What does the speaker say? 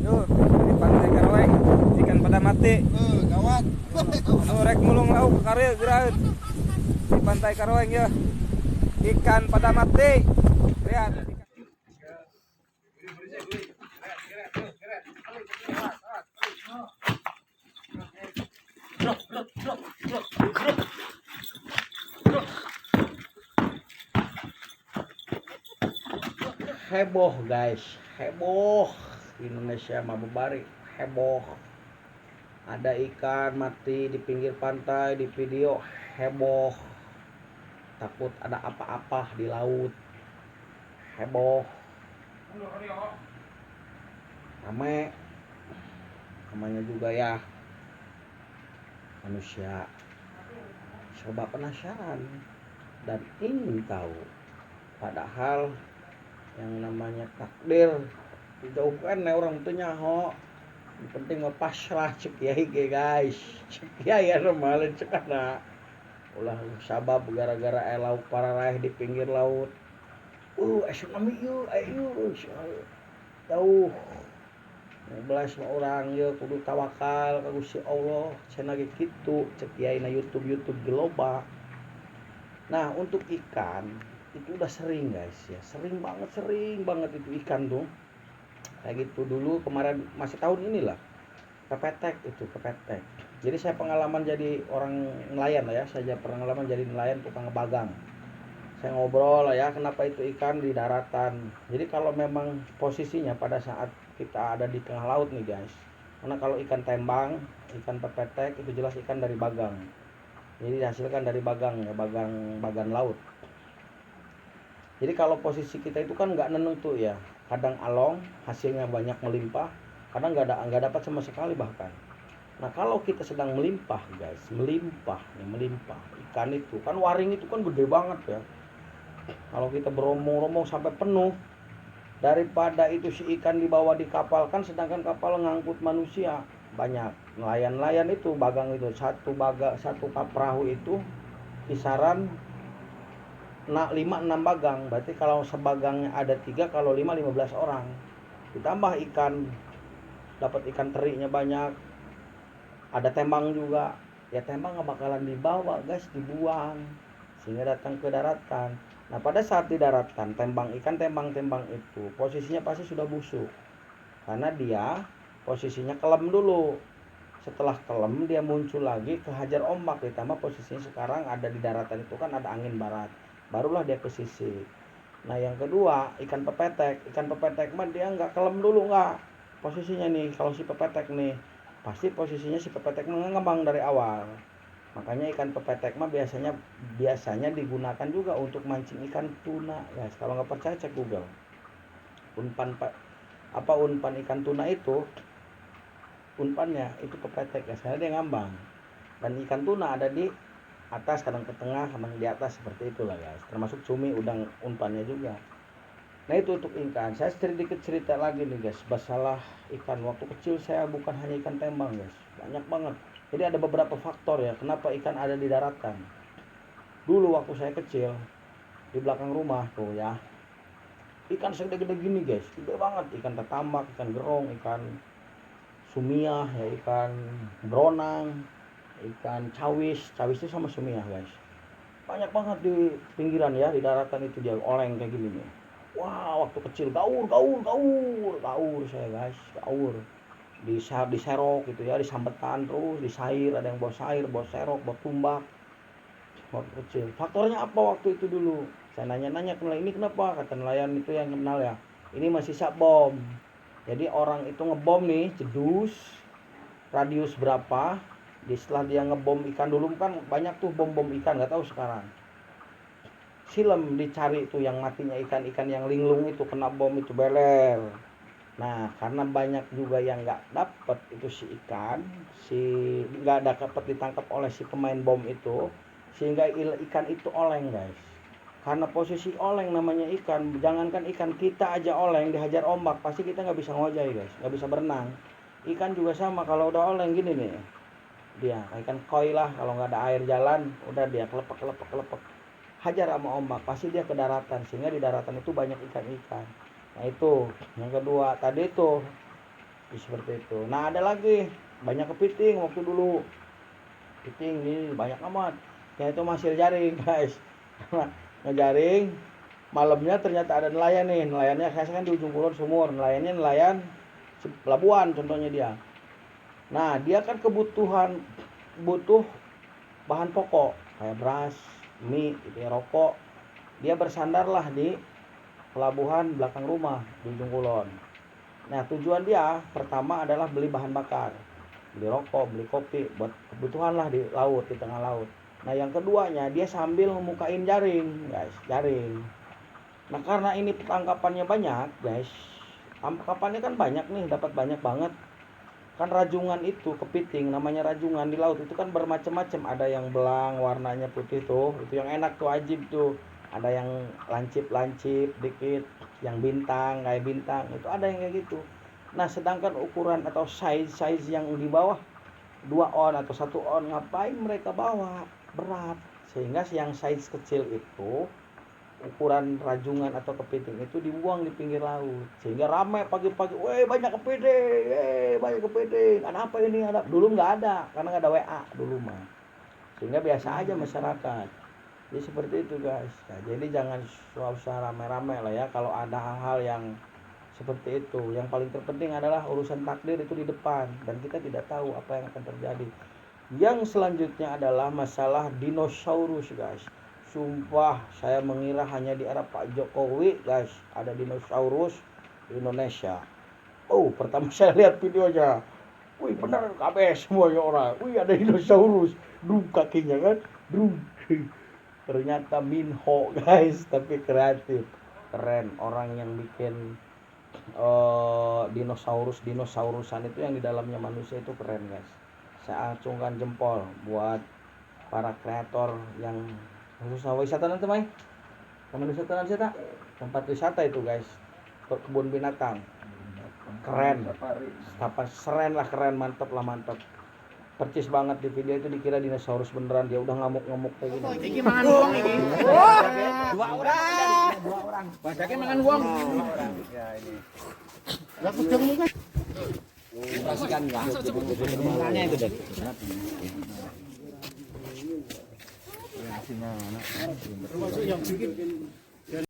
Tuh, di Pantai Karawai ikan pada mati. Gawat. Anu rek mulung lauk karya geraut di Pantai Karawai ya. Ikan pada mati. Lihat. Heboh guys, heboh. Indonesia mabubari, heboh. Ada ikan mati di pinggir pantai, di video, heboh. Takut ada apa-apa di laut, heboh. Rame, namanya juga ya manusia serba penasaran dan ingin tahu. Padahal yang namanya takdir dijauhkan ya orang tuh nyaho. Yang penting mah pasrah cek yai ge guys. Cek yai normalin cek ana. Ulah sabab gara-gara lauk para raih di pinggir laut. Tsunami yuk, ayo jauh. 15 orang ya kudu tawakal ka Gusti Allah. Cenah ge kitu cek yai na YouTube geloba. Nah, untuk ikan itu udah sering guys ya, sering banget itu ikan tuh kayak gitu. Dulu kemarin masih tahun inilah kepetek. Jadi saya pengalaman jadi orang nelayan lah ya, saya pengalaman jadi nelayan tukang ngebagang. Saya ngobrol lah ya kenapa itu ikan di daratan. Jadi kalau memang posisinya pada saat kita ada di tengah laut nih guys, karena kalau ikan tembang, ikan pepetek itu jelas ikan dari bagang. Jadi dihasilkan dari bagang ya, bagan laut. Jadi kalau posisi kita itu kan nggak nentu ya, kadang along hasilnya banyak melimpah, kadang nggak dapat sama sekali bahkan. Nah kalau kita sedang melimpah guys, melimpah ikan itu kan, waring itu kan gede banget ya. Kalau kita berombong-rombong sampai penuh, daripada itu si ikan dibawa di kapal kan, sedangkan kapal ngangkut manusia banyak. Nelayan itu bagang itu satu perahu itu kisaran 5-6 bagang, berarti kalau sebagangnya ada 3, kalau 5-15 orang. Ditambah ikan, dapat ikan terinya banyak, ada tembang juga. Ya tembang nggak bakalan dibawa guys, dibuang sehingga datang ke daratan. Nah pada saat di daratan, ikan tembang itu posisinya pasti sudah busuk, karena dia posisinya kelem dulu. Setelah kelem dia muncul lagi kehajar ombak, ditambah posisinya sekarang ada di daratan itu kan ada angin barat, barulah dia ke sisi. Nah yang kedua ikan pepetek mah dia nggak kelem dulu, nggak posisinya nih. Kalau si pepetek nih pasti posisinya si pepetek mengembang dari awal. Makanya ikan pepetek mah biasanya digunakan juga untuk mancing ikan tuna guys. Kalau nggak percaya cek Google. Umpan ikan tuna itu, umpannya itu pepetek guys, karena dia ngambang. Dan ikan tuna ada di atas, kadang ke tengah, kadang di atas, seperti itulah guys. Termasuk cumi, udang, umpannya juga. Nah itu untuk ikan. Saya sedikit cerita lagi nih guys, masalah ikan. Waktu kecil saya bukan hanya ikan tembang guys, banyak banget. Jadi ada beberapa faktor ya kenapa ikan ada di daratan. Dulu waktu saya kecil, di belakang rumah tuh ya, ikan segede-gede gini guys, gede banget. Ikan tatambak, ikan gerong, ikan sumiah ya, ikan beronang, ikan cawis itu sama sumiah guys. Banyak banget di pinggiran ya, di daratan itu dia oleng kayak gini nih. Wah waktu kecil gaur saya guys, gaur diserok gitu ya, disambetan terus, disair, ada yang bawa sair, bawa serok, bawa tumbak. Waktu kecil faktornya apa waktu itu dulu, saya nanya ke nelayan, ini kenapa? Kata nelayan itu yang kenal ya, ini masih sisa bom. Jadi orang itu ngebom nih, jedus radius berapa, setelah dia ngebom ikan. Dulu kan banyak tuh bom ikan, nggak tahu sekarang. Silem dicari tuh yang matinya ikan yang linglung itu, kena bom itu beler. Nah karena banyak juga yang nggak dapet itu si ikan, nggak dapat ditangkap oleh si pemain bom itu, sehingga ikan itu oleng guys. Karena posisi oleng namanya ikan, jangankan ikan kita aja oleng dihajar ombak, pasti kita nggak bisa ngojay guys, nggak bisa berenang. Ikan juga sama, kalau udah oleng gini nih, dia ikan koi lah, kalau nggak ada air jalan udah dia kelepek, hajar sama ombak, pasti dia ke daratan, sehingga di daratan itu banyak ikan. Nah itu yang kedua tadi itu Seperti itu. Nah ada lagi banyak kepiting waktu dulu, kepiting ini banyak amat. Ya itu hasil jaring guys. Ngejaring malamnya ternyata ada nelayan nih. Nelayannya saya kan di ujung kulon sumur. Nelayannya nelayan pelabuhan contohnya dia. Nah dia kan butuh bahan pokok kayak beras, mie, gitu ya, rokok. Dia bersandarlah di pelabuhan belakang rumah di ujung kulon. Nah tujuan dia pertama adalah beli bahan bakar, beli rokok, beli kopi buat kebutuhan lah di laut, di tengah laut. Nah yang keduanya dia sambil membukain jaring guys, jaring. Nah karena ini tangkapannya banyak guys, tangkapannya kan banyak nih, dapat banyak banget. Kan rajungan itu kepiting, namanya rajungan di laut itu kan bermacam-macam. Ada yang belang warnanya putih tuh, itu yang enak tuh, ajib tuh. Ada yang lancip-lancip dikit, yang bintang kayak bintang, itu ada yang kayak gitu. Nah sedangkan ukuran atau size yang di bawah 2 on atau 1 on, ngapain mereka bawa, berat. Sehingga yang size kecil itu, ukuran rajungan atau kepiting itu dibuang di pinggir laut, sehingga ramai pagi-pagi, weh banyak kepiting, banyak kepiting, ada apa ini, ada. Dulu nggak ada karena nggak ada WA dulu mah, sehingga biasa aja masyarakat. Jadi seperti itu guys. Nah, jadi jangan usah rame-rame lah ya kalau ada hal-hal yang seperti itu. Yang paling terpenting adalah urusan takdir itu di depan, dan kita tidak tahu apa yang akan terjadi. Yang selanjutnya adalah masalah dinosaurus guys. Sumpah saya mengira hanya di era Pak Jokowi guys ada dinosaurus di Indonesia. Oh pertama saya lihat videonya, wih bener kabeh semuanya orang, wih ada dinosaurus, kakinya kan, ternyata Minho guys, tapi kreatif, keren. Orang yang bikin dinosaurusan itu yang di dalamnya manusia itu keren guys. Saya acungkan jempol buat para kreator yang khususnya wisata nanti Mai. Taman wisata nanti tempat wisata itu guys, kebun binatang, keren, seren lah, keren, mantep lah, mantep. Percis banget di video itu, dikira dinosaurus beneran, dia udah ngamuk-ngamuk kayak gini. Iki mangan uang iki. Dua orang. Badake mangan uang. Ya ini. Lah kudung ini kan. Pastikan ya. Makanya itu deh. Hasilnya mana? Termasuk yang bikin